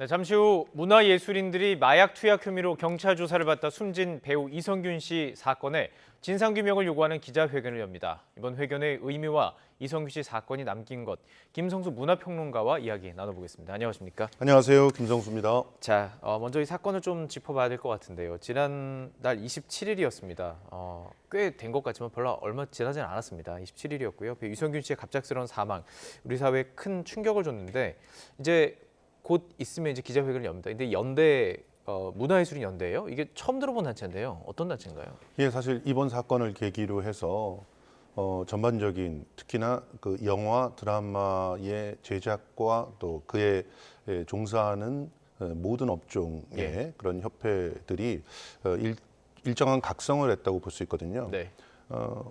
네, 잠시 후 문화예술인들이 마약 투약 혐의로 경찰 조사를 받다 숨진 배우 이성균 씨 사건에 진상규명을 요구하는 기자회견을 엽니다. 이번 회견의 의미와 이성균 씨 사건이 남긴 것, 김성수 문화평론가와 이야기 나눠보겠습니다. 안녕하십니까? 안녕하세요. 김성수입니다. 자, 먼저 이 사건을 좀 짚어봐야 될 것 같은데요. 지난달 27일이었습니다. 꽤 된 것 같지만 별로 얼마 지나진 않았습니다. 27일이었고요. 배우 이성균 씨의 갑작스러운 사망, 우리 사회에 큰 충격을 줬는데 이제 곧 있으면 이제 기자회견을 엽니다. 근데 연대 문화예술인 연대예요. 이게 처음 들어본 단체인데요. 어떤 단체인가요? 예, 사실 이번 사건을 계기로 해서 전반적인 특히나 그 영화 드라마의 제작과 또 그에 종사하는 모든 업종의 그런 협회들이 일정한 각성을 했다고 볼 수 있거든요. 네.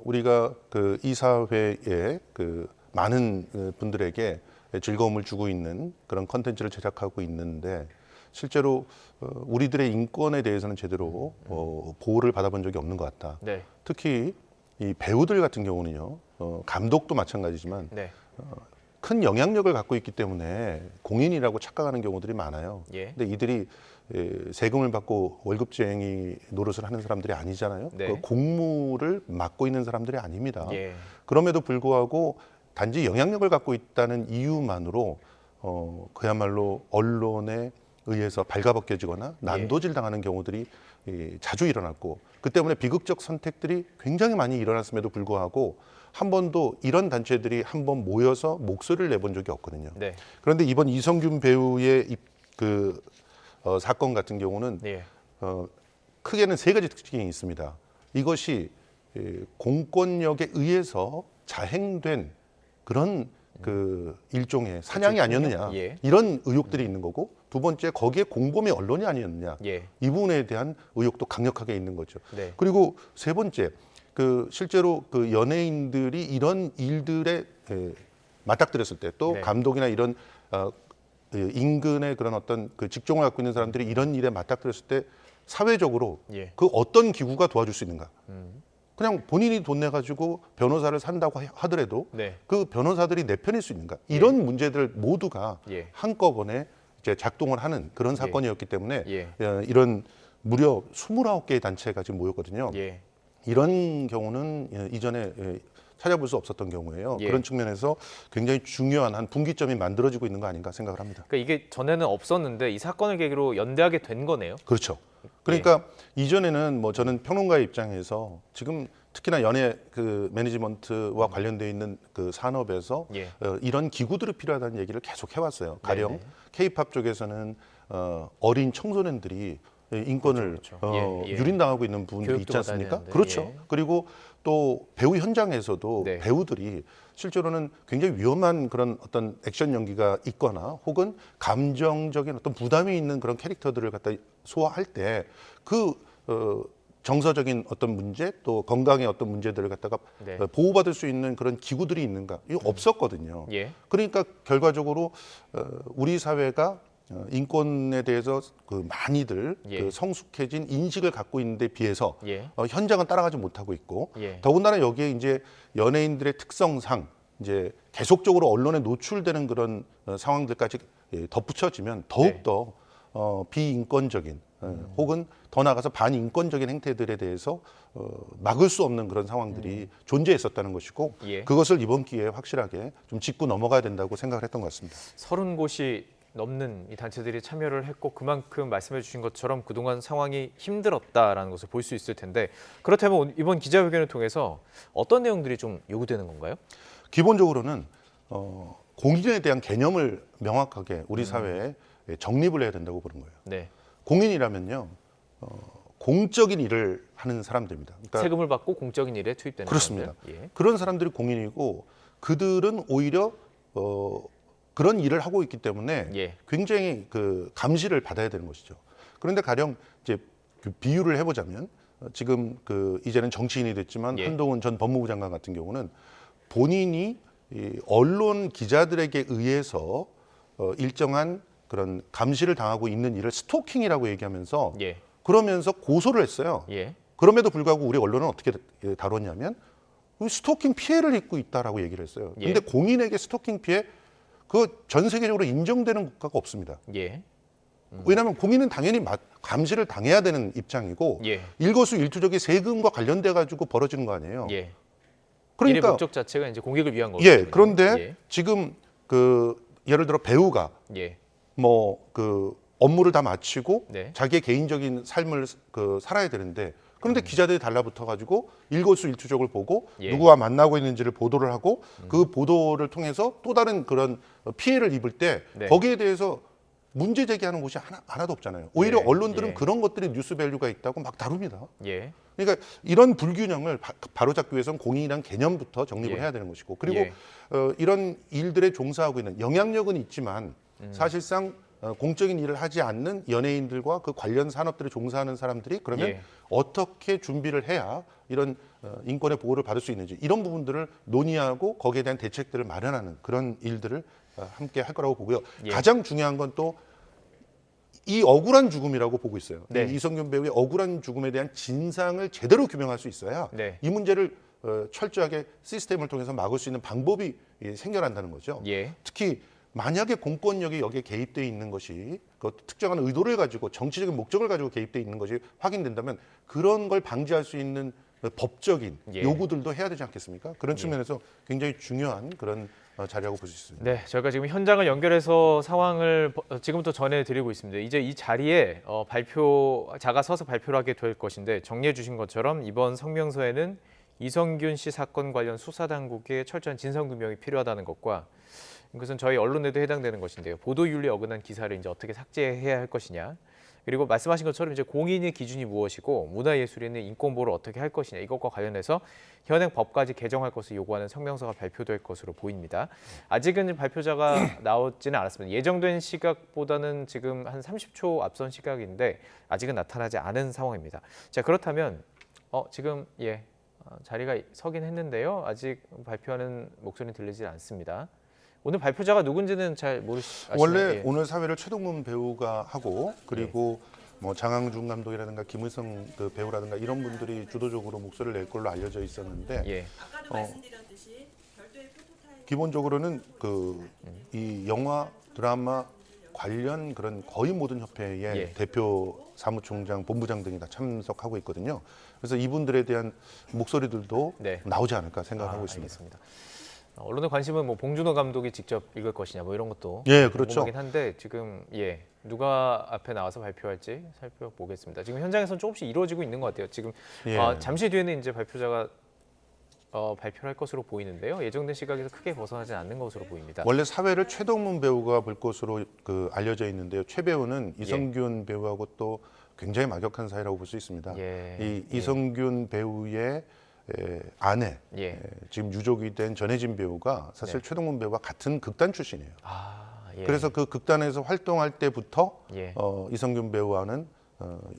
우리가 그 이 사회에 그 많은 분들에게 즐거움을 주고 있는 그런 컨텐츠를 제작하고 있는데 실제로 우리들의 인권에 대해서는 제대로 보호를 받아본 적이 없는 것 같다. 네. 특히 이 배우들 같은 경우는요, 감독도 마찬가지지만 네. 큰 영향력을 갖고 있기 때문에 공인이라고 착각하는 경우들이 많아요. 예. 근데 이들이 세금을 받고 월급쟁이 노릇을 하는 사람들이 아니잖아요. 네. 그 공무를 맡고 있는 사람들이 아닙니다. 예. 그럼에도 불구하고 단지 영향력을 갖고 있다는 이유만으로 그야말로 언론에 의해서 발가벗겨지거나 난도질 당하는 경우들이 자주 일어났고 그 때문에 비극적 선택들이 굉장히 많이 일어났음에도 불구하고 한 번도 이런 단체들이 한 번 모여서 목소리를 내본 적이 없거든요. 네. 그런데 이번 이성균 배우의 사건 같은 경우는 예. 크게는 세 가지 특징이 있습니다. 이것이 공권력에 의해서 자행된 그런 그 일종의 사냥이 아니었느냐 예. 이런 의혹들이 있는 거고 두 번째 거기에 공범이 언론이 아니었느냐 예. 이 부분에 대한 의혹도 강력하게 있는 거죠. 네. 그리고 세 번째 그 실제로 그 연예인들이 이런 일들에 맞닥뜨렸을 때 또 네. 감독이나 이런 인근의 그런 어떤 그 직종을 갖고 있는 사람들이 이런 일에 맞닥뜨렸을 때 사회적으로 예. 그 어떤 기구가 도와줄 수 있는가? 그냥 본인이 돈 내 가지고 변호사를 산다고 하더라도 네. 그 변호사들이 내 편일 수 있는가? 이런 문제들 모두가 예. 한꺼번에 이제 작동을 하는 그런 사건이었기 때문에 예. 이런 무려 29개의 단체가 지금 모였거든요. 예. 이런 경우는 이전에 찾아볼 수 없었던 경우예요. 예. 그런 측면에서 굉장히 중요한 한 분기점이 만들어지고 있는 거 아닌가 생각을 합니다. 그러니까 이게 전에는 없었는데 이 사건을 계기로 연대하게 된 거네요. 그렇죠. 그러니까 이전에는 뭐 저는 평론가의 입장에서 지금 특히나 연예 그 매니지먼트와 관련돼 있는 그 산업에서 예. 이런 기구들이 필요하다는 얘기를 계속 해왔어요. 가령 네네. K-팝 쪽에서는 어린 청소년들이 인권을 그렇죠, 그렇죠. 예. 유린당하고 있는 부분들이 있지 교육도 않습니까? 받아야 되는데, 그렇죠. 예. 그리고 또 배우 현장에서도 네. 배우들이 실제로는 굉장히 위험한 그런 어떤 액션 연기가 있거나 혹은 감정적인 어떤 부담이 있는 그런 캐릭터들을 갖다 소화할 때 그 정서적인 어떤 문제 또 건강의 어떤 문제들을 갖다가 네. 보호받을 수 있는 그런 기구들이 있는가 이거 없었거든요. 예. 그러니까 결과적으로 우리 사회가 인권에 대해서 그 많이들 예. 그 성숙해진 인식을 갖고 있는데 비해서 예. 현장은 따라가지 못하고 있고 예. 더군다나 여기에 이제 연예인들의 특성상 이제 계속적으로 언론에 노출되는 그런 상황들까지 덧붙여지면 더욱더 비인권적인 혹은 더 나아가서 반인권적인 행태들에 대해서 막을 수 없는 그런 상황들이 존재했었다는 것이고 예. 그것을 이번 기회에 확실하게 좀 짚고 넘어가야 된다고 생각을 했던 것 같습니다. 30곳이 넘는 이 단체들이 참여를 했고 그만큼 말씀해 주신 것처럼 그동안 상황이 힘들었다라는 것을 볼 수 있을 텐데 그렇다면 이번 기자회견을 통해서 어떤 내용들이 좀 요구되는 건가요? 기본적으로는 공인에 대한 개념을 명확하게 우리 사회에 정립을 해야 된다고 보는 거예요. 네. 공인이라면요, 공적인 일을 하는 사람들입니다. 그러니까 세금을 받고 공적인 일에 투입되는 그렇습니다. 사람들. 예. 그런 사람들이 공인이고 그들은 오히려 그런 일을 하고 있기 때문에 예. 굉장히 그 감시를 받아야 되는 것이죠. 그런데 가령 이제 그 비유를 해보자면 지금 그 이제는 정치인이 됐지만 예. 한동훈 전 법무부 장관 같은 경우는 본인이 이 언론 기자들에게 의해서 일정한 그런 감시를 당하고 있는 일을 스토킹이라고 얘기하면서 예. 그러면서 고소를 했어요. 예. 그럼에도 불구하고 우리 언론은 어떻게 다뤘냐면 스토킹 피해를 입고 있다라고 얘기를 했어요. 근데 예. 공인에게 스토킹 피해 그 전 세계적으로 인정되는 국가가 없습니다. 예. 왜냐하면 공인은 당연히 감시를 당해야 되는 입장이고 예. 일거수일투족이 세금과 관련돼 가지고 벌어지는 거 아니에요. 예. 일의 그러니까 목적 자체가 이제 공익을 위한 거거든요. 예, 그런데 지금 그 예를 들어 배우가 예. 뭐 그 업무를 다 마치고 네. 자기의 개인적인 삶을 그 살아야 되는데 그런데 기자들이 달라붙어 가지고 일거수일투족을 보고 예. 누구와 만나고 있는지를 보도를 하고 그 보도를 통해서 또 다른 그런 피해를 입을 때 네. 거기에 대해서 문제 제기하는 곳이 하나도 없잖아요. 오히려 예. 언론들은 예. 그런 것들이 뉴스 밸류가 있다고 막 다룹니다. 예. 그러니까 이런 불균형을 바로잡기 위해서는 공인이란 개념부터 정립을 예. 해야 되는 것이고 그리고 예. 이런 일들에 종사하고 있는 영향력은 있지만 사실상 공적인 일을 하지 않는 연예인들과 그 관련 산업들에 종사하는 사람들이 그러면 예. 어떻게 준비를 해야 이런 인권의 보호를 받을 수 있는지 이런 부분들을 논의하고 거기에 대한 대책들을 마련하는 그런 일들을 함께 할 거라고 보고요. 예. 가장 중요한 건 또 이 억울한 죽음이라고 보고 있어요. 네. 이 이성균 배우의 억울한 죽음에 대한 진상을 제대로 규명할 수 있어야 네. 이 문제를 철저하게 시스템을 통해서 막을 수 있는 방법이 생겨난다는 거죠. 예. 특히 만약에 공권력이 여기에 개입돼 있는 것이 그 특정한 의도를 가지고 정치적인 목적을 가지고 개입돼 있는 것이 확인된다면 그런 걸 방지할 수 있는 법적인 예. 요구들도 해야 되지 않겠습니까? 그런 측면에서 굉장히 중요한 그런 자리라고 볼 수 있습니다. 네, 저희가 지금 현장을 연결해서 상황을 지금부터 전해드리고 있습니다. 이제 이 자리에 발표자가 서서 발표를 하게 될 것인데 정리해 주신 것처럼 이번 성명서에는 이성균 씨 사건 관련 수사 당국의 철저한 진상규명이 필요하다는 것과 이것은 저희 언론에도 해당되는 것인데요. 보도윤리에 어긋난 기사를 이제 어떻게 삭제해야 할 것이냐. 그리고 말씀하신 것처럼 이제 공인의 기준이 무엇이고 문화예술인의 인권보호를 어떻게 할 것이냐 이것과 관련해서 현행 법까지 개정할 것을 요구하는 성명서가 발표될 것으로 보입니다. 아직은 발표자가 나오지는 않았습니다. 예정된 시각보다는 지금 한 30초 앞선 시각인데 아직은 나타나지 않은 상황입니다. 자, 그렇다면 지금 자리가 서긴 했는데요. 아직 발표하는 목소리는 들리지 않습니다. 오늘 발표자가 누군지는 잘 모르시나요? 원래 오늘 사회를 최동문 배우가 하고 그리고 뭐 장항준 감독이라든가 김의성 그 배우라든가 이런 분들이 주도적으로 목소리를 낼 걸로 알려져 있었는데 아까도 말씀드렸듯이 별도의 포토타임 기본적으로는 이 영화 드라마 관련 그런 거의 모든 협회의 예. 대표 사무총장, 본부장 등이 다 참석하고 있거든요. 그래서 이분들에 대한 목소리들도 네. 나오지 않을까 생각하고 있습니다. 알겠습니다. 언론의 관심은 뭐 봉준호 감독이 직접 읽을 것이냐 뭐 이런 것도 예, 그렇죠. 궁금하긴 한데 지금 누가 앞에 나와서 발표할지 살펴보겠습니다. 지금 현장에서는 조금씩 이루어지고 있는 것 같아요. 지금 예. 잠시 뒤에는 이제 발표자가 발표를 할 것으로 보이는데요. 예정된 시각에서 크게 벗어나지 않는 것으로 보입니다. 원래 사회를 최동문 배우가 볼 것으로 알려져 있는데요. 최 배우는 이성균 배우하고 또 굉장히 막역한 사이라고 볼 수 있습니다. 이성균 배우의 아내, 지금 유족이 된 전혜진 배우가 사실 최동문 배우와 같은 극단 출신이에요. 그래서 그 극단에서 활동할 때부터 이성균 배우와는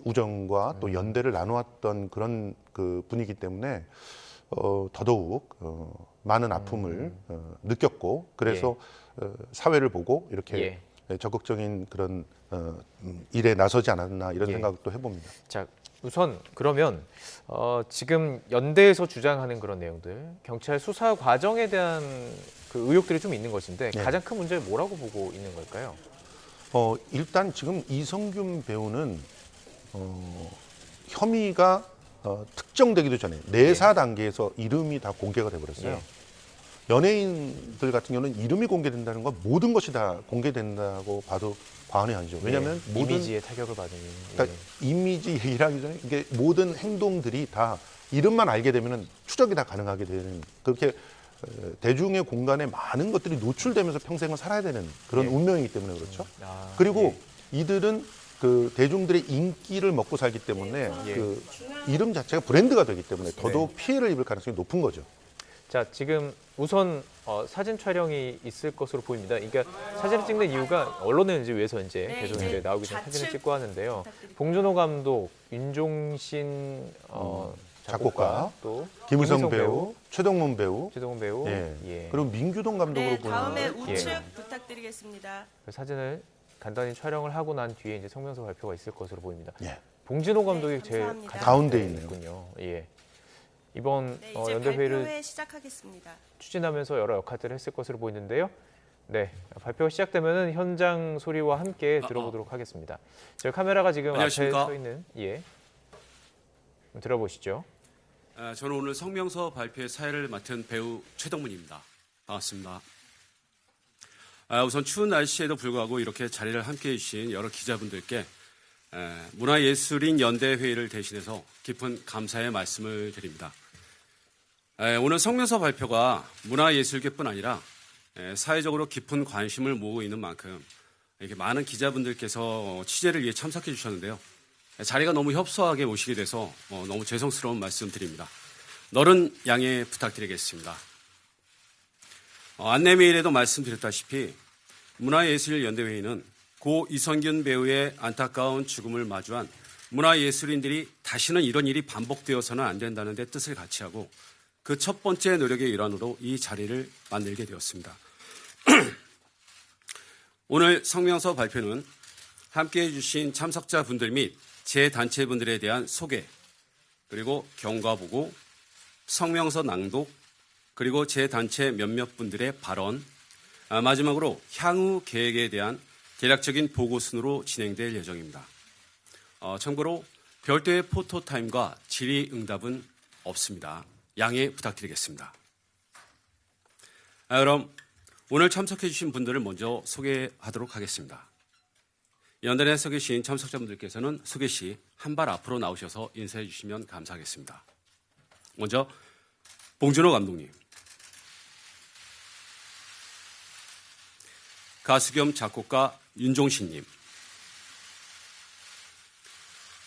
우정과 또 연대를 나누었던 그런 그 분이기 때문에 더더욱 많은 아픔을 느꼈고 그래서 사회를 보고 이렇게 적극적인 그런 일에 나서지 않았나 이런 생각도 해봅니다. 자, 우선 그러면 지금 연대에서 주장하는 그런 내용들, 경찰 수사 과정에 대한 그 의혹들이 좀 있는 것인데 가장 큰 문제를 뭐라고 보고 있는 걸까요? 일단 지금 이성균 배우는 혐의가 특정되기도 전에 내사 단계에서 이름이 다 공개가 돼버렸어요. 연예인들 같은 경우는 이름이 공개된다는 건 모든 것이 다 공개된다고 봐도 과언이 아니죠. 왜냐하면 모든 이미지에 타격을 받으니 그러니까 이미지 얘기를 하기 전에 이게 모든 행동들이 다 이름만 알게 되면 추적이 다 가능하게 되는 그렇게 대중의 공간에 많은 것들이 노출되면서 평생을 살아야 되는 그런 운명이기 때문에 그렇죠. 그리고 이들은 그 대중들의 인기를 먹고 살기 때문에 그 이름 자체가 브랜드가 되기 때문에 더더욱 피해를 입을 가능성이 높은 거죠. 자, 지금 우선 사진 촬영이 있을 것으로 보입니다. 그러니까 사진을 찍는 이유가 언론을 위해서 이제 계속 이제 나오기 전에 사진을 찍고 하는데요. 봉준호 감독, 윤종신 작곡가, 또 김의성 배우, 최동문 배우, 그리고 그리고 민규동 감독으로 보는 다음에 우측 부탁드리겠습니다. 그 사진을 간단히 촬영을 하고 난 뒤에 이제 성명서 발표가 있을 것으로 보입니다. 예. 봉준호 감독이 제일 감사합니다. 가장 가운데 밑에 있네요. 있군요. 이번 이제 연대 회의를 발표회 시작하겠습니다. 추진하면서 여러 역할들을 했을 것으로 보이는데요. 네, 발표가 시작되면은 현장 소리와 함께 들어보도록 하겠습니다. 저 카메라가 지금 앞에 안녕하십니까? 서 있는 들어보시죠. 저는 오늘 성명서 발표의 사회를 맡은 배우 최덕문입니다. 반갑습니다. 우선 추운 날씨에도 불구하고 이렇게 자리를 함께해 주신 여러 기자분들께 문화예술인 연대회의를 대신해서 깊은 감사의 말씀을 드립니다. 오늘 성명서 발표가 문화예술계뿐 아니라 사회적으로 깊은 관심을 모으고 있는 만큼 이렇게 많은 기자분들께서 취재를 위해 참석해 주셨는데요. 자리가 너무 협소하게 모시게 돼서 너무 죄송스러운 말씀 드립니다. 너른 양해 부탁드리겠습니다. 안내 메일에도 말씀드렸다시피 문화예술연대회의는 고 이성균 배우의 안타까운 죽음을 마주한 문화예술인들이 다시는 이런 일이 반복되어서는 안 된다는 데 뜻을 같이 하고 그 첫 번째 노력의 일환으로 이 자리를 만들게 되었습니다. 오늘 성명서 발표는 함께해 주신 참석자분들 및 제 단체분들에 대한 소개, 그리고 경과보고, 성명서 낭독, 그리고 제 단체 몇몇 분들의 발언, 마지막으로 향후 계획에 대한 대략적인 보고 순으로 진행될 예정입니다. 참고로 별도의 포토타임과 질의응답은 없습니다. 양해 부탁드리겠습니다. 그럼 오늘 참석해 주신 분들을 먼저 소개하도록 하겠습니다. 연단에 서 계신 참석자분들께서는 소개 시 한 발 앞으로 나오셔서 인사해 주시면 감사하겠습니다. 먼저 봉준호 감독님, 가수 겸 작곡가 윤종신님,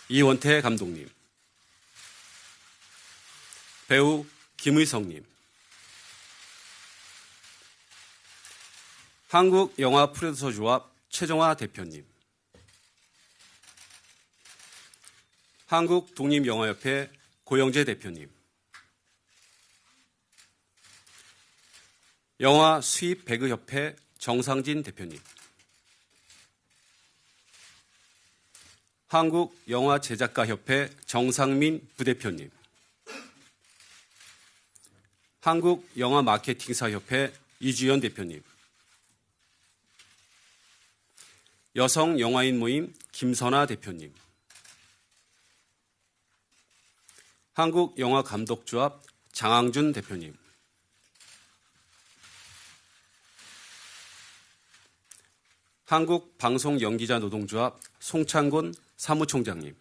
이원태 감독님, 배우 김의성님, 한국영화 프로듀서 조합 최정화 대표님, 한국독립영화협회 고영재 대표님, 영화 수입 배급협회 정상진 대표님, 한국영화제작가협회 정상민 부대표님, 한국영화마케팅사협회 이주연 대표님, 여성영화인 모임 김선아 대표님, 한국영화감독조합 장항준 대표님, 한국방송연기자노동조합 송창곤 사무총장님,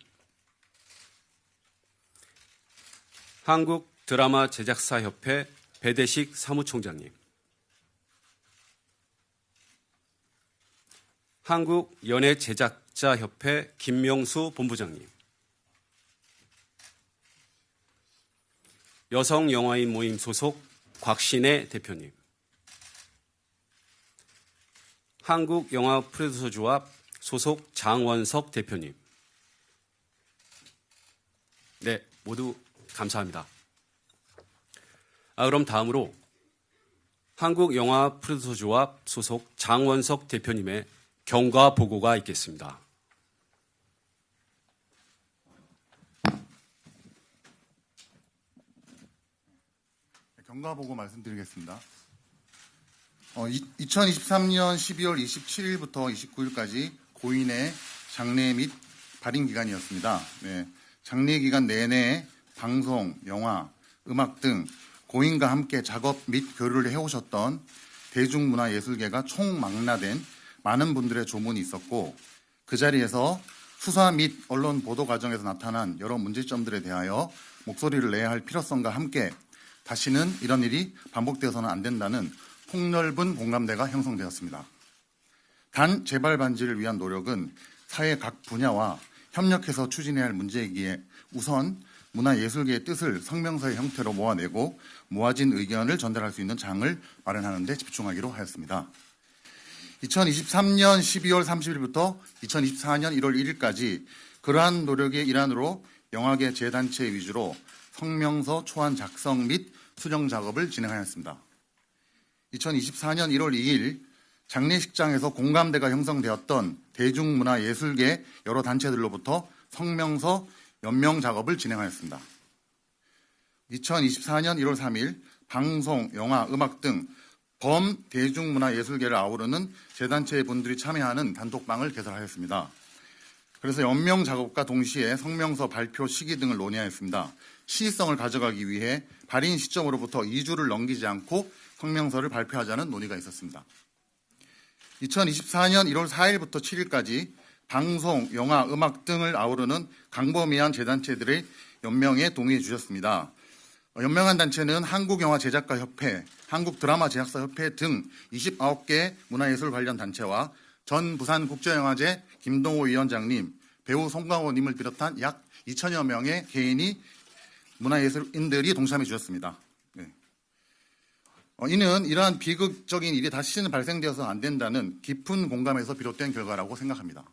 한국드라마제작사협회 배대식 사무총장님, 한국연예제작자협회 김명수 본부장님, 여성영화인 모임 소속 곽신혜 대표님, 한국영화 프로듀서 조합 소속 장원석 대표님. 네, 모두 감사합니다. 그럼 다음으로 한국영화 프로듀서 조합 소속 장원석 대표님의 경과 보고가 있겠습니다. 경과 보고 말씀드리겠습니다. 2023년 12월 27일부터 29일까지 고인의 장례 및 발인 기간이었습니다. 네, 장례 기간 내내 방송, 영화, 음악 등 고인과 함께 작업 및 교류를 해오셨던 대중문화예술계가 총망라된 많은 분들의 조문이 있었고, 그 자리에서 수사 및 언론 보도 과정에서 나타난 여러 문제점들에 대하여 목소리를 내야 할 필요성과 함께 다시는 이런 일이 반복되어서는 안 된다는 폭넓은 공감대가 형성되었습니다. 단 재발 방지를 위한 노력은 사회 각 분야와 협력해서 추진해야 할 문제이기에 우선 문화예술계의 뜻을 성명서의 형태로 모아내고 모아진 의견을 전달할 수 있는 장을 마련하는 데 집중하기로 하였습니다. 2023년 12월 30일부터 2024년 1월 1일까지 그러한 노력의 일환으로 영화계 재단체 위주로 성명서 초안 작성 및 수정 작업을 진행하였습니다. 2024년 1월 2일 장례식장에서 공감대가 형성되었던 대중문화예술계 여러 단체들로부터 성명서 연명 작업을 진행하였습니다. 2024년 1월 3일 방송, 영화, 음악 등 범 대중문화예술계를 아우르는 재단체 분들이 참여하는 단톡방을 개설하였습니다. 그래서 연명 작업과 동시에 성명서 발표 시기 등을 논의하였습니다. 시의성을 가져가기 위해 발인 시점으로부터 2주를 넘기지 않고 성명서를 발표하자는 논의가 있었습니다. 2024년 1월 4일부터 7일까지 방송, 영화, 음악 등을 아우르는 광범위한 재단체들의 연명에 동의해 주셨습니다. 연명한 단체는 한국영화제작가협회, 한국드라마제작사협회 등 29개 문화예술 관련 단체와 전 부산국제영화제 김동호 위원장님, 배우 송강호님을 비롯한 약 2천여 명의 개인이 문화예술인들이 동참해 주셨습니다. 네. 이는 이러한 비극적인 일이 다시는 발생되어서 안 된다는 깊은 공감에서 비롯된 결과라고 생각합니다.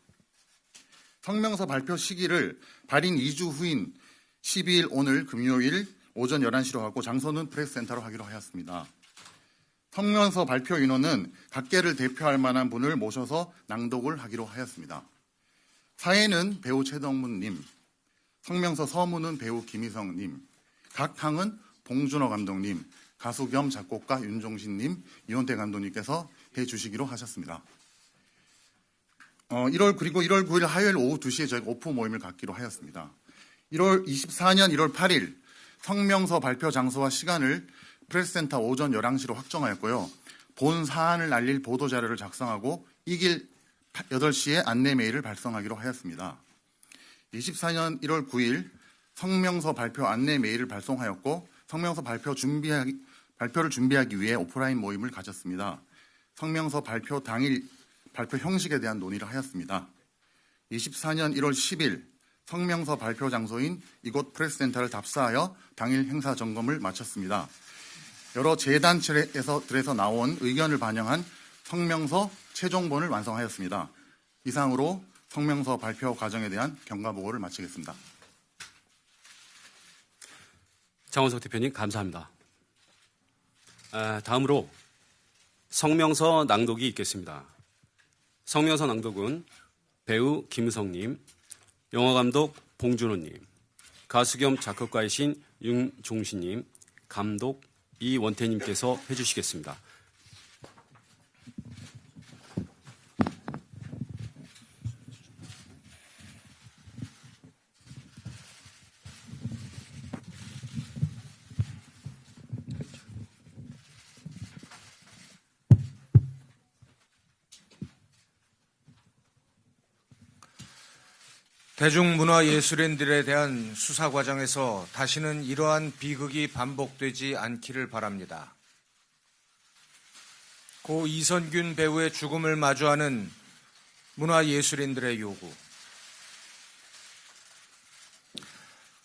성명서 발표 시기를 발인 2주 후인 12일 오늘 금요일 오전 11시로 하고 장소는 프레스센터로 하기로 하였습니다. 성명서 발표 인원은 각계를 대표할 만한 분을 모셔서 낭독을 하기로 하였습니다. 사회는 배우 최덕문님, 성명서 서문은 배우 김희성님, 각 항은 봉준호 감독님, 가수 겸 작곡가 윤종신님, 이원태 감독님께서 해주시기로 하셨습니다. 1월 9일 화요일 오후 2시에 저희가 오프 모임을 갖기로 하였습니다. 24년 1월 8일 성명서 발표 장소와 시간을 프레스센터 오전 11시로 확정하였고요. 본 사안을 알릴 보도자료를 작성하고 이 길 8시에 안내 메일을 발송하기로 하였습니다. 24년 1월 9일 성명서 발표 안내 메일을 발송하였고 성명서 발표를 준비하기 위해 오프라인 모임을 가졌습니다. 성명서 발표 당일 발표 형식에 대한 논의를 하였습니다. 24년 1월 10일 성명서 발표 장소인 이곳 프레스센터를 답사하여 당일 행사 점검을 마쳤습니다. 여러 재단체에서 나온 의견을 반영한 성명서 최종본을 완성하였습니다. 이상으로 성명서 발표 과정에 대한 경과보고를 마치겠습니다. 장원석 대표님 감사합니다. 다음으로 성명서 낭독이 있겠습니다. 성명서 낭독은 배우 김성님, 영화감독 봉준호님, 가수 겸 작곡가이신 윤종신님, 감독 이원태님께서 해주시겠습니다. 대중문화예술인들에 대한 수사 과정에서 다시는 이러한 비극이 반복되지 않기를 바랍니다. 고 이선균 배우의 죽음을 마주하는 문화예술인들의 요구.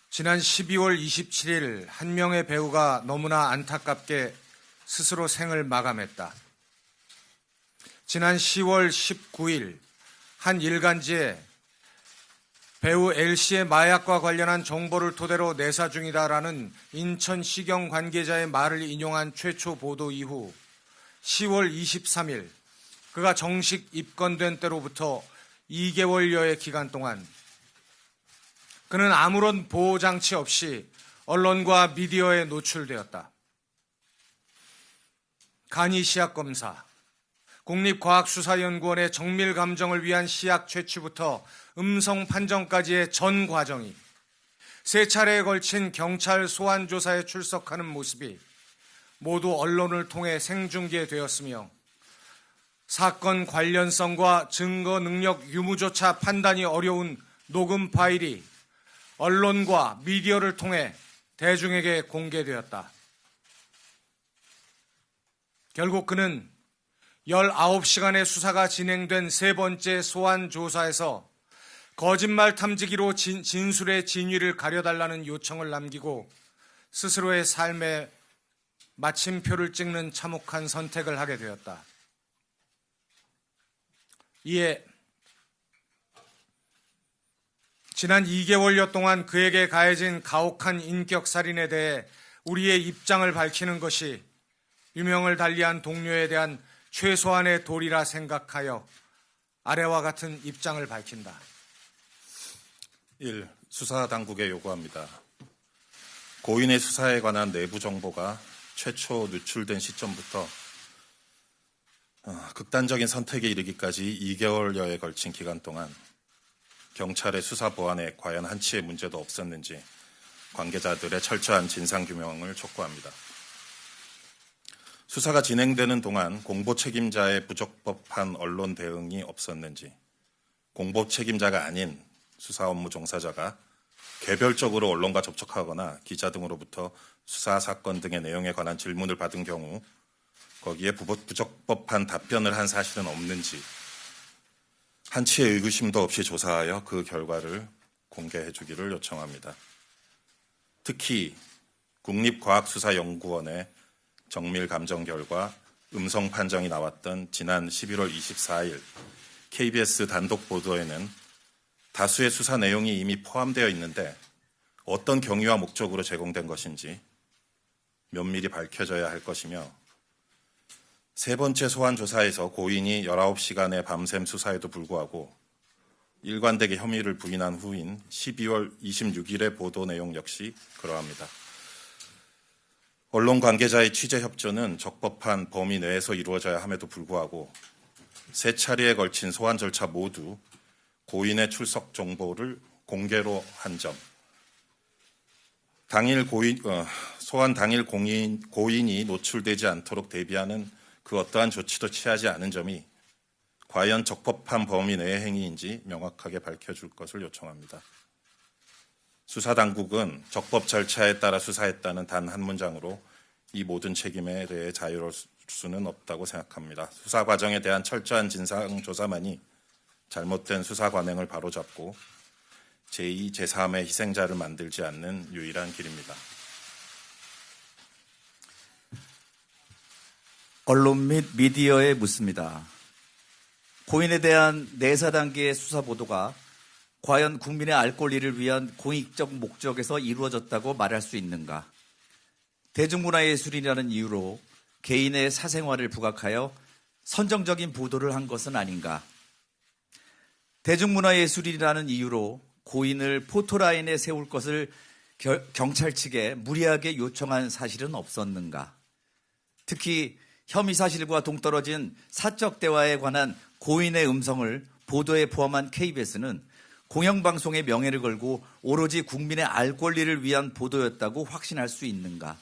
지난 12월 27일 한 명의 배우가 너무나 안타깝게 스스로 생을 마감했다. 지난 10월 19일 한 일간지에 배우 L씨의 마약과 관련한 정보를 토대로 내사 중이다라는 인천시경 관계자의 말을 인용한 최초 보도 이후 10월 23일 그가 정식 입건된 때로부터 2개월여의 기간 동안 그는 아무런 보호장치 없이 언론과 미디어에 노출되었다. 간이 시약검사, 국립과학수사연구원의 정밀 감정을 위한 시약 채취부터 음성 판정까지의 전 과정이 3차례에 걸친 경찰 소환 조사에 출석하는 모습이 모두 언론을 통해 생중계되었으며 사건 관련성과 증거 능력 유무조차 판단이 어려운 녹음 파일이 언론과 미디어를 통해 대중에게 공개되었다. 결국 그는 19시간의 수사가 진행된 3번째 소환 조사에서 거짓말 탐지기로 진술의 진위를 가려달라는 요청을 남기고 스스로의 삶에 마침표를 찍는 참혹한 선택을 하게 되었다. 이에 지난 2개월여 동안 그에게 가해진 가혹한 인격살인에 대해 우리의 입장을 밝히는 것이 유명을 달리한 동료에 대한 최소한의 도리라 생각하여 아래와 같은 입장을 밝힌다. 1. 수사당국에 요구합니다. 고인의 수사에 관한 내부 정보가 최초 누출된 시점부터 극단적인 선택에 이르기까지 2개월여에 걸친 기간 동안 경찰의 수사 보안에 과연 한치의 문제도 없었는지 관계자들의 철저한 진상규명을 촉구합니다. 수사가 진행되는 동안 공보 책임자의 부적법한 언론 대응이 없었는지, 공보 책임자가 아닌 수사 업무 종사자가 개별적으로 언론과 접촉하거나 기자 등으로부터 수사 사건 등의 내용에 관한 질문을 받은 경우 거기에 부적법한 답변을 한 사실은 없는지 한치의 의구심도 없이 조사하여 그 결과를 공개해 주기를 요청합니다. 특히 국립과학수사연구원의 정밀 감정 결과 음성 판정이 나왔던 지난 11월 24일 KBS 단독 보도에는 다수의 수사 내용이 이미 포함되어 있는데 어떤 경위와 목적으로 제공된 것인지 면밀히 밝혀져야 할 것이며, 세 번째 소환 조사에서 고인이 19시간의 밤샘 수사에도 불구하고 일관되게 혐의를 부인한 후인 12월 26일의 보도 내용 역시 그러합니다. 언론 관계자의 취재 협조는 적법한 범위 내에서 이루어져야 함에도 불구하고 세 차례에 걸친 소환 절차 모두 고인의 출석 정보를 공개로 한 점, 소환 당일 고인이 노출되지 않도록 대비하는 그 어떠한 조치도 취하지 않은 점이 과연 적법한 범위 내의 행위인지 명확하게 밝혀줄 것을 요청합니다. 수사당국은 적법 절차에 따라 수사했다는 단 한 문장으로 이 모든 책임에 대해 자유로울 수는 없다고 생각합니다. 수사 과정에 대한 철저한 진상조사만이 잘못된 수사 관행을 바로잡고 제2, 제3의 희생자를 만들지 않는 유일한 길입니다. 언론 및 미디어에 묻습니다. 고인에 대한 내사 단계의 수사 보도가 과연 국민의 알 권리를 위한 공익적 목적에서 이루어졌다고 말할 수 있는가? 대중문화예술이라는 이유로 개인의 사생활을 부각하여 선정적인 보도를 한 것은 아닌가? 대중문화예술이라는 이유로 고인을 포토라인에 세울 것을 경찰 측에 무리하게 요청한 사실은 없었는가? 특히 혐의 사실과 동떨어진 사적 대화에 관한 고인의 음성을 보도에 포함한 KBS는 공영방송의 명예를 걸고 오로지 국민의 알 권리를 위한 보도였다고 확신할 수 있는가?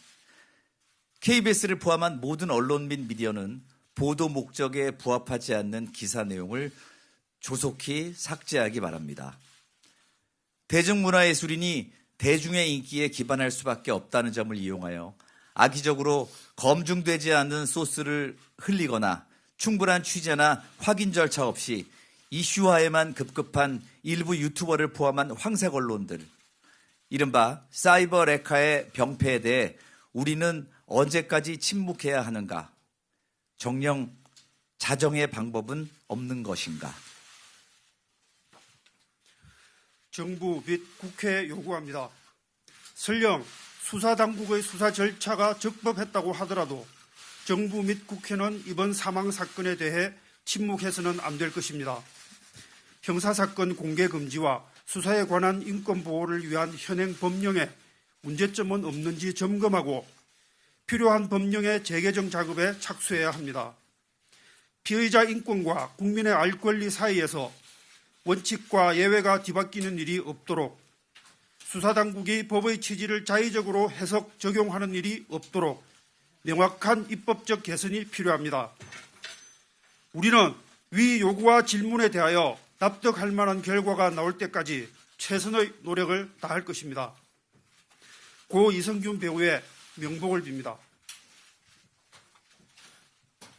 KBS를 포함한 모든 언론 및 미디어는 보도 목적에 부합하지 않는 기사 내용을 조속히 삭제하기 바랍니다. 대중문화예술인이 대중의 인기에 기반할 수밖에 없다는 점을 이용하여 악의적으로 검증되지 않은 소스를 흘리거나 충분한 취재나 확인 절차 없이 이슈화에만 급급한 일부 유튜버를 포함한 황색 언론들, 이른바 사이버 레카의 병폐에 대해 우리는 언제까지 침묵해야 하는가? 정녕 자정의 방법은 없는 것인가? 정부 및 국회에 요구합니다. 설령 수사당국의 수사 절차가 적법했다고 하더라도 정부 및 국회는 이번 사망 사건에 대해 침묵해서는 안 될 것입니다. 형사사건 공개 금지와 수사에 관한 인권 보호를 위한 현행 법령에 문제점은 없는지 점검하고 필요한 법령의 재개정 작업에 착수해야 합니다. 피의자 인권과 국민의 알 권리 사이에서 원칙과 예외가 뒤바뀌는 일이 없도록, 수사당국이 법의 취지를 자의적으로 해석, 적용하는 일이 없도록 명확한 입법적 개선이 필요합니다. 우리는 위 요구와 질문에 대하여 납득할 만한 결과가 나올 때까지 최선의 노력을 다할 것입니다. 고 이성균 배우의 명복을 빕니다.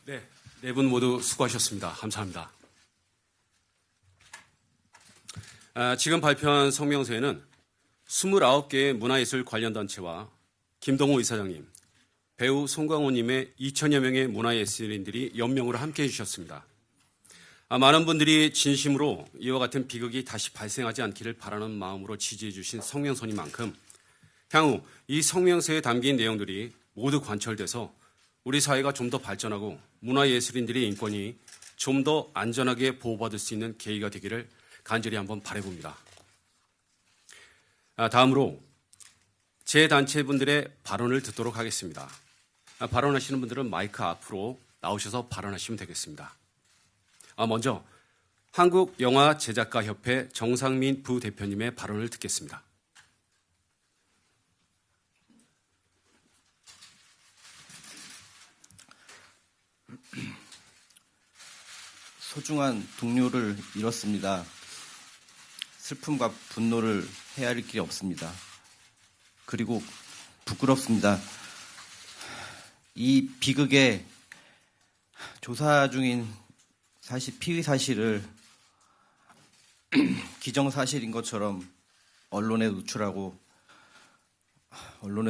네 분 모두 수고하셨습니다. 감사합니다. 지금 발표한 성명서에는 29개의 문화예술 관련 단체와 김동호 이사장님, 배우 송강호님의 2천여 명의 문화예술인들이 연명으로 함께해 주셨습니다. 많은 분들이 진심으로 이와 같은 비극이 다시 발생하지 않기를 바라는 마음으로 지지해 주신 성명서니만큼 향후 이 성명서에 담긴 내용들이 모두 관철돼서 우리 사회가 좀 더 발전하고 문화예술인들의 인권이 좀 더 안전하게 보호받을 수 있는 계기가 되기를 간절히 한번 바라봅니다. 다음으로 제 단체분들의 발언을 듣도록 하겠습니다. 발언하시는 분들은 마이크 앞으로 나오셔서 발언하시면 되겠습니다. 먼저 한국영화제작가협회 정상민 부대표님의 발언을 듣겠습니다. 소중한 동료를 잃었습니다. 슬픔과 분노를 헤아릴 길이 없습니다. 그리고 부끄럽습니다. 이 비극의 조사 중인 피의 사실을 기정사실인 것처럼 언론에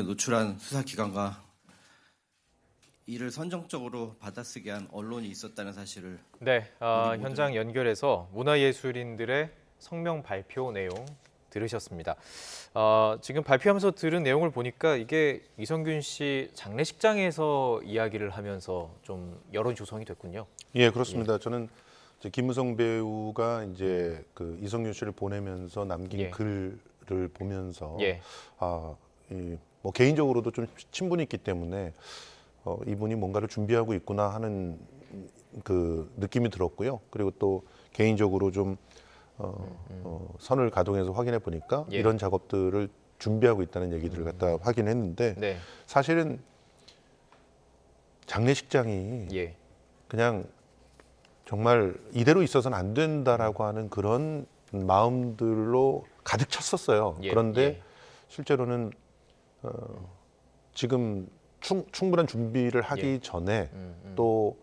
노출한 수사기관과 이를 선정적으로 받아쓰게 한 언론이 있었다는 사실을 네, 현장 연결해서 문화예술인들의 성명 발표 내용 들으셨습니다. 지금 발표하면서 들은 내용을 보니까 이게 이성균 씨 장례식장에서 이야기를 하면서 좀 여론 조성이 됐군요. 예, 그렇습니다. 저는 이제 김무성 배우가 이제 그 이성균 씨를 보내면서 남긴 글을 보면서 뭐 개인적으로도 좀 친분이 있기 때문에 이분이 뭔가를 준비하고 있구나 하는 그 느낌이 들었고요. 그리고 또 개인적으로 좀 선을 가동해서 확인해 보니까 이런 작업들을 준비하고 있다는 얘기들을 갖다 확인했는데 사실은 장례식장이 그냥 정말 이대로 있어서는 안 된다라고 하는 그런 마음들로 가득 찼었어요. 그런데 실제로는 지금 충분한 준비를 하기 전에 또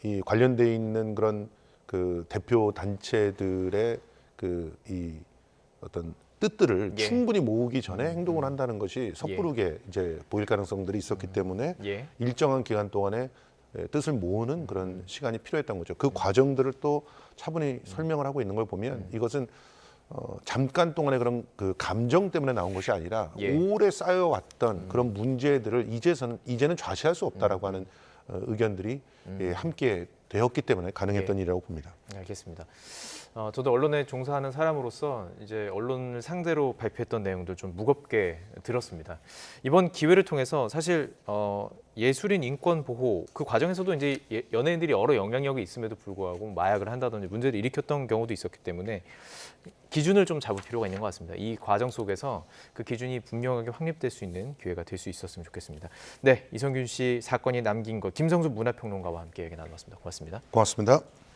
이 관련돼 있는 그런 그 대표 단체들의 그 이 어떤 뜻들을 충분히 모으기 전에 행동을 한다는 것이 섣부르게 이제 보일 가능성들이 있었기 때문에 일정한 기간 동안에 뜻을 모으는 그런 시간이 필요했던 거죠. 그 과정들을 또 차분히 설명을 하고 있는 걸 보면 이것은 잠깐 동안의 그런 그 감정 때문에 나온 것이 아니라 오래 쌓여왔던 그런 문제들을 이제는 좌시할 수 없다라고 하는 의견들이 함께 되었기 때문에 가능했던 일이라고 봅니다. 알겠습니다. 저도 언론에 종사하는 사람으로서 이제 언론을 상대로 발표했던 내용들 좀 무겁게 들었습니다. 이번 기회를 통해서 사실 예술인 인권 보호 그 과정에서도 이제 연예인들이 여러 영향력이 있음에도 불구하고 마약을 한다든지 문제를 일으켰던 경우도 있었기 때문에 기준을 좀 잡을 필요가 있는 것 같습니다. 이 과정 속에서 그 기준이 분명하게 확립될 수 있는 기회가 될 수 있었으면 좋겠습니다. 네, 이성균 씨 사건이 남긴 것 김성수 문화평론가와 함께 얘기 나눠봤습니다. 고맙습니다. 고맙습니다.